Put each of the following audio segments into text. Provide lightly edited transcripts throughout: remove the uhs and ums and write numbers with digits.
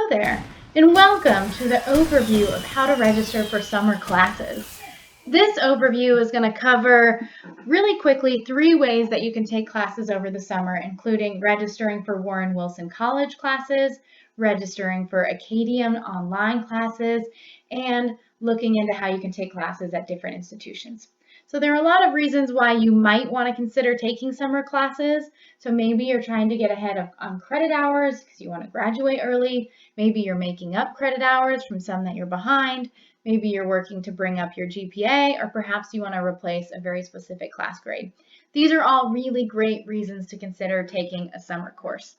Hello there, and welcome to the overview of how to register for summer classes. This overview is going to cover really quickly 3 ways that you can take classes over the summer, including registering for Warren Wilson College classes, registering for Acadian online classes, and looking into how you can take classes at different institutions. So there are a lot of reasons why you might want to consider taking summer classes. So maybe you're trying to get ahead on credit hours because you want to graduate early. Maybe you're making up credit hours from some that you're behind. Maybe you're working to bring up your GPA, or perhaps you want to replace a very specific class grade. These are all really great reasons to consider taking a summer course.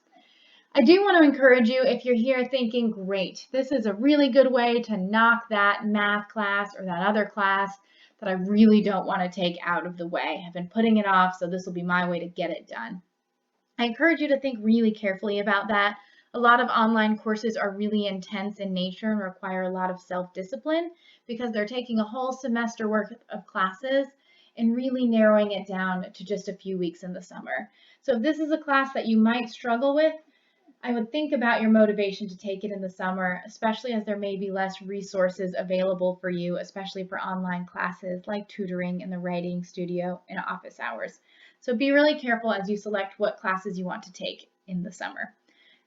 I do want to encourage you, if you're here thinking, great, this is a really good way to knock that math class or that other class that I really don't want to take out of the way. I've been putting it off, so this will be my way to get it done. I encourage you to think really carefully about that. A lot of online courses are really intense in nature and require a lot of self-discipline because they're taking a whole semester worth of classes and really narrowing it down to just a few weeks in the summer. So if this is a class that you might struggle with, I would think about your motivation to take it in the summer, especially as there may be less resources available for you, especially for online classes like tutoring in the writing studio and office hours. So be really careful as you select what classes you want to take in the summer.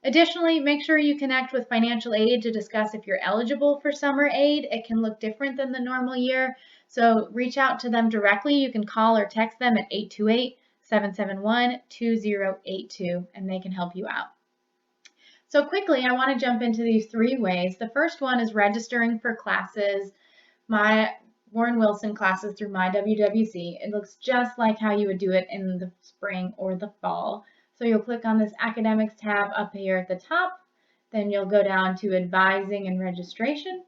Additionally, make sure you connect with financial aid to discuss if you're eligible for summer aid. It can look different than the normal year, so reach out to them directly. You can call or text them at 828-771-2082, and they can help you out. So quickly, I want to jump into these 3 ways. The first one is registering for classes, my Warren Wilson classes through my WWC. It looks just like how you would do it in the spring or the fall. So you'll click on this academics tab up here at the top, then you'll go down to advising and registration,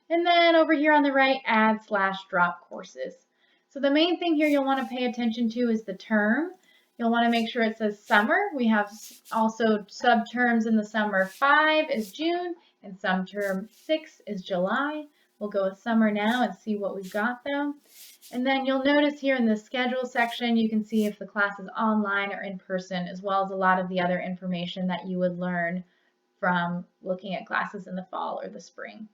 and then over here on the right, add/drop courses. So the main thing here you'll want to pay attention to is the term. You'll want to make sure it says summer. We have also subterms in the summer. 5 is June and subterm 6 is July. We'll go with summer now and see what we've got though. And then you'll notice here in the schedule section, you can see if the class is online or in person, as well as a lot of the other information that you would learn from looking at classes in the fall or the spring.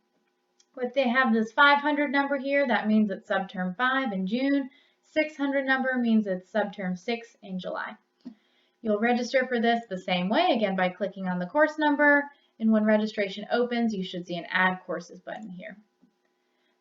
If they have this 500 number here, that means it's subterm 5 in June. 600 number means it's subterm 6 in July. You'll register for this the same way, again by clicking on the course number, and when registration opens, you should see an Add Courses button here.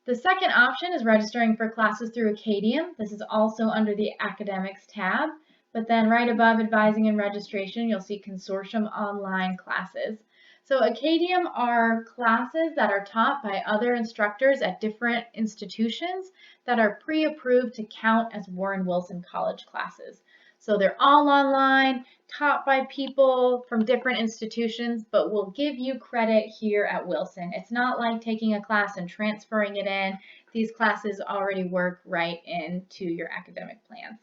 The second option is registering for classes through Acadian. This is also under the Academics tab, but then right above Advising and Registration, you'll see Consortium Online Classes. So Acadian are classes that are taught by other instructors at different institutions that are pre-approved to count as Warren Wilson College classes. So they're all online, taught by people from different institutions, but will give you credit here at Wilson. It's not like taking a class and transferring it in. These classes already work right into your academic plans.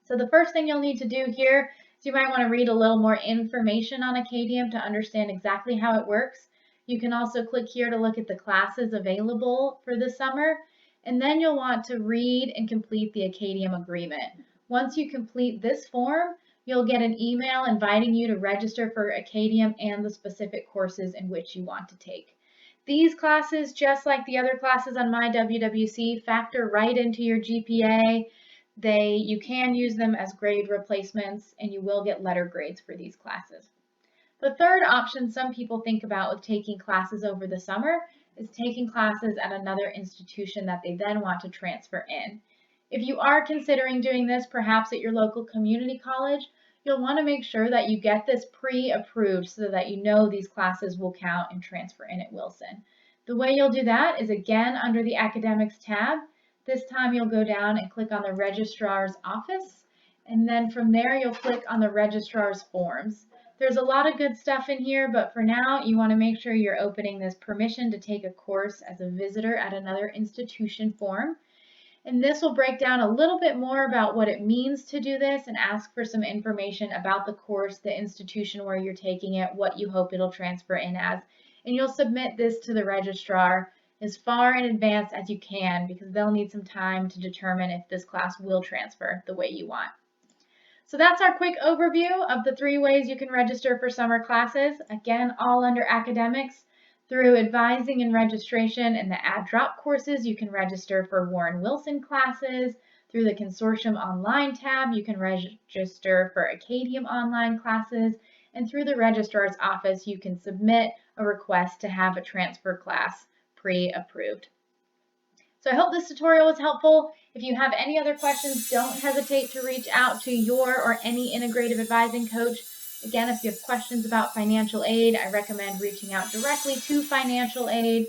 So the first thing you'll need to do here is you might want to read a little more information on Acadian to understand exactly how it works. You can also click here to look at the classes available for the summer, and then you'll want to read and complete the Acadian agreement. Once you complete this form, you'll get an email inviting you to register for Acadian and the specific courses in which you want to take. These classes, just like the other classes on my WWC, factor right into your GPA. You can use them as grade replacements, and you will get letter grades for these classes. The third option some people think about with taking classes over the summer is taking classes at another institution that they then want to transfer in. If you are considering doing this, perhaps at your local community college, you'll want to make sure that you get this pre-approved so that you know these classes will count and transfer in at Wilson. The way you'll do that is again under the Academics tab. This time you'll go down and click on the Registrar's Office, and then from there you'll click on the Registrar's Forms. There's a lot of good stuff in here, but for now you want to make sure you're opening this permission to take a course as a visitor at another institution form. And this will break down a little bit more about what it means to do this and ask for some information about the course, the institution where you're taking it, what you hope it'll transfer in as. And you'll submit this to the registrar as far in advance as you can because they'll need some time to determine if this class will transfer the way you want. So that's our quick overview of the 3 ways you can register for summer classes. Again, all under academics. Through advising and registration and the add drop courses, you can register for Warren Wilson classes. Through the Consortium Online tab, you can register for Acadium online classes. And through the registrar's office, you can submit a request to have a transfer class pre-approved. So I hope this tutorial was helpful. If you have any other questions, don't hesitate to reach out to your or any integrative advising coach. Again, if you have questions about financial aid, I recommend reaching out directly to financial aid.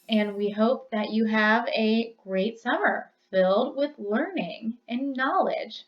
And we hope that you have a great summer filled with learning and knowledge.